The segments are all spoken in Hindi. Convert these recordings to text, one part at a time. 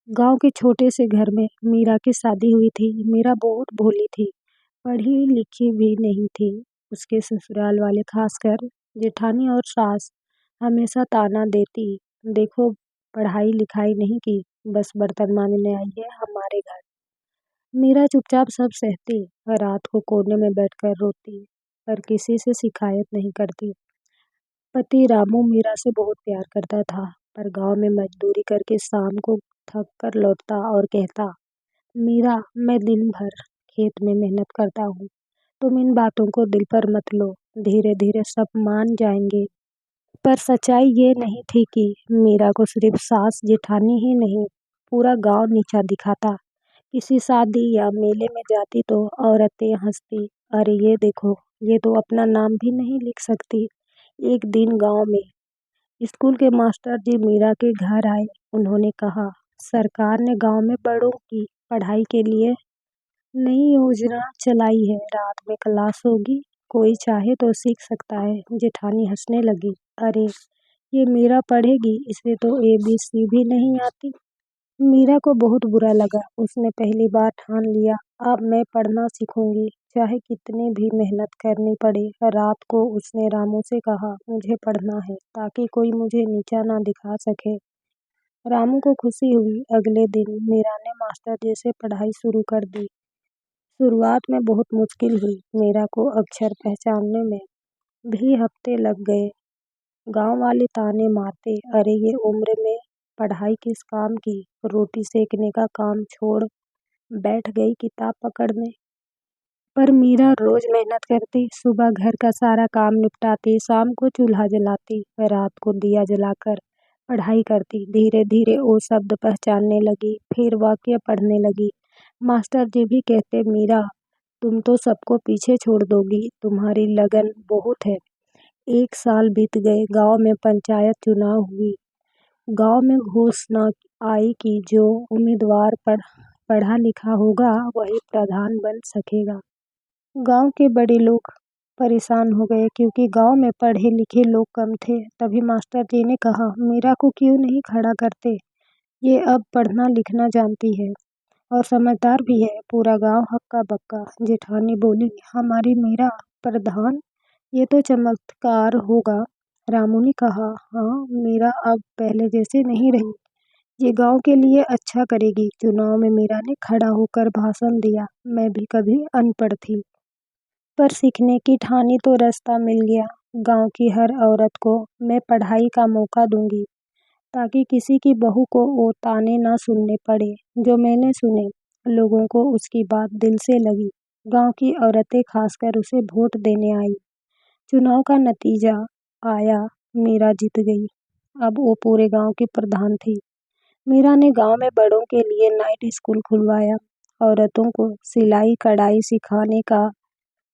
गांव के छोटे से घर में मीरा की शादी हुई थी। मीरा बहुत भोली थी, पढ़ी लिखी भी नहीं थी। उसके ससुराल वाले, खासकर जेठानी और सास, हमेशा ताना देती, देखो पढ़ाई लिखाई नहीं की, बस बर्तन मांजने आई है हमारे घर। मीरा चुपचाप सब सहती, रात को कोने में बैठकर रोती, पर किसी से शिकायत नहीं करती। पति रामू मीरा से बहुत प्यार करता था, पर गांव में मजदूरी करके शाम को थक कर लौटता और कहता, मीरा, मैं दिन भर खेत में मेहनत करता हूँ, तुम इन बातों को दिल पर मत लो, धीरे धीरे सब मान जाएंगे। पर सच्चाई ये नहीं थी कि मीरा को सिर्फ सास जेठानी ही नहीं, पूरा गांव नीचा दिखाता। किसी शादी या मेले में जाती तो औरतें हंसती, अरे ये देखो, ये तो अपना नाम भी नहीं लिख सकती। एक दिन गांव में स्कूल के मास्टर जी मीरा के घर आए। उन्होंने कहा, सरकार ने गांव में बड़ों की पढ़ाई के लिए नई योजना चलाई है, रात में क्लास होगी, कोई चाहे तो सीख सकता है। जेठानी हंसने लगी, अरे ये मीरा पढ़ेगी, इसे तो ABC भी नहीं आती। मीरा को बहुत बुरा लगा। उसने पहली बार ठान लिया, अब मैं पढ़ना सीखूंगी, चाहे कितनी भी मेहनत करनी पड़े। रात को उसने रामू से कहा, मुझे पढ़ना है ताकि कोई मुझे नीचा ना दिखा सके। रामू को खुशी हुई। अगले दिन मीरा ने मास्टर जी से पढ़ाई शुरू कर दी। शुरुआत में बहुत मुश्किल हुई। मीरा को अक्षर पहचानने में भी हफ्ते लग गए। गांव वाले ताने मारते, अरे ये उम्र में पढ़ाई किस काम की, रोटी सेकने का काम छोड़ बैठ गई किताब पकड़ने। पर मीरा रोज मेहनत करती, सुबह घर का सारा काम निपटाती, शाम को चूल्हा जलाती, रात को दिया जलाकर पढ़ाई करती। धीरे धीरे वो शब्द पहचानने लगी, फिर वाक्य पढ़ने लगी। मास्टर जी भी कहते, मीरा तुम तो सबको पीछे छोड़ दोगी, तुम्हारी लगन बहुत है। एक साल बीत गए। गांव में पंचायत चुनाव हुई। गांव में घोषणा आई कि जो उम्मीदवार पढ़ा लिखा होगा वही प्रधान बन सकेगा। गांव के बड़े लोग परेशान हो गए, क्योंकि गांव में पढ़े लिखे लोग कम थे। तभी मास्टर जी ने कहा, मीरा को क्यों नहीं खड़ा करते, ये अब पढ़ना लिखना जानती है और समझदार भी है। पूरा गांव हक्का बक्का। जेठानी बोली, हमारी मीरा प्रधान, ये तो चमत्कार होगा। रामू ने कहा, हाँ, मीरा अब पहले जैसे नहीं रही, ये गांव के लिए अच्छा करेगी। चुनाव में मीरा ने खड़ा होकर भाषण दिया, मैं भी कभी अनपढ़ थी, पर सीखने की ठानी तो रास्ता मिल गया। गांव की हर औरत को मैं पढ़ाई का मौका दूंगी, ताकि किसी की बहू को वो ताने ना सुनने पड़े जो मैंने सुने। लोगों को उसकी बात दिल से लगी। गांव की औरतें खासकर उसे वोट देने आई। चुनाव का नतीजा आया, मीरा जीत गई। अब वो पूरे गांव की प्रधान थी। मीरा ने गांव में बड़ों के लिए नाइट स्कूल खुलवाया, औरतों को सिलाई कढ़ाई सिखाने का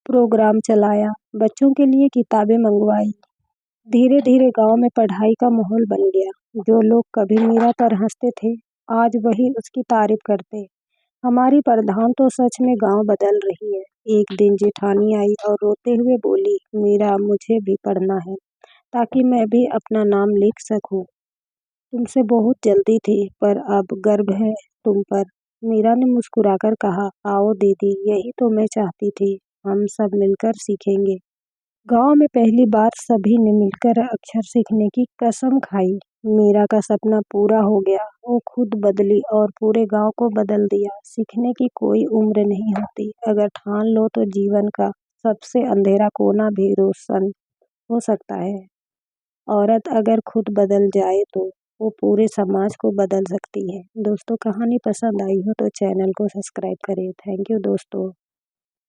प्रोग्राम चलाया, बच्चों के लिए किताबें मंगवाई। धीरे धीरे गांव में पढ़ाई का माहौल बन गया। जो लोग कभी मीरा पर हंसते थे, आज वही उसकी तारीफ करते। हमारी प्रधान तो सच में गांव बदल रही है। एक दिन जेठानी आई और रोते हुए बोली, मीरा मुझे भी पढ़ना है, ताकि मैं भी अपना नाम लिख सकूं। तुमसे बहुत जल्दी थी, पर अब गर्व है तुम पर। मीरा ने मुस्कुराकर कहा, आओ दीदी, यही तो मैं चाहती थी, हम सब मिलकर सीखेंगे। गांव में पहली बार सभी ने मिलकर अक्षर सीखने की कसम खाई। मीरा का सपना पूरा हो गया। वो खुद बदली और पूरे गांव को बदल दिया। सीखने की कोई उम्र नहीं होती। अगर ठान लो तो जीवन का सबसे अंधेरा कोना भी रोशन हो सकता है। औरत अगर खुद बदल जाए तो वो पूरे समाज को बदल सकती है। दोस्तों, कहानी पसंद आई हो तो चैनल को सब्सक्राइब करें। थैंक यू दोस्तों।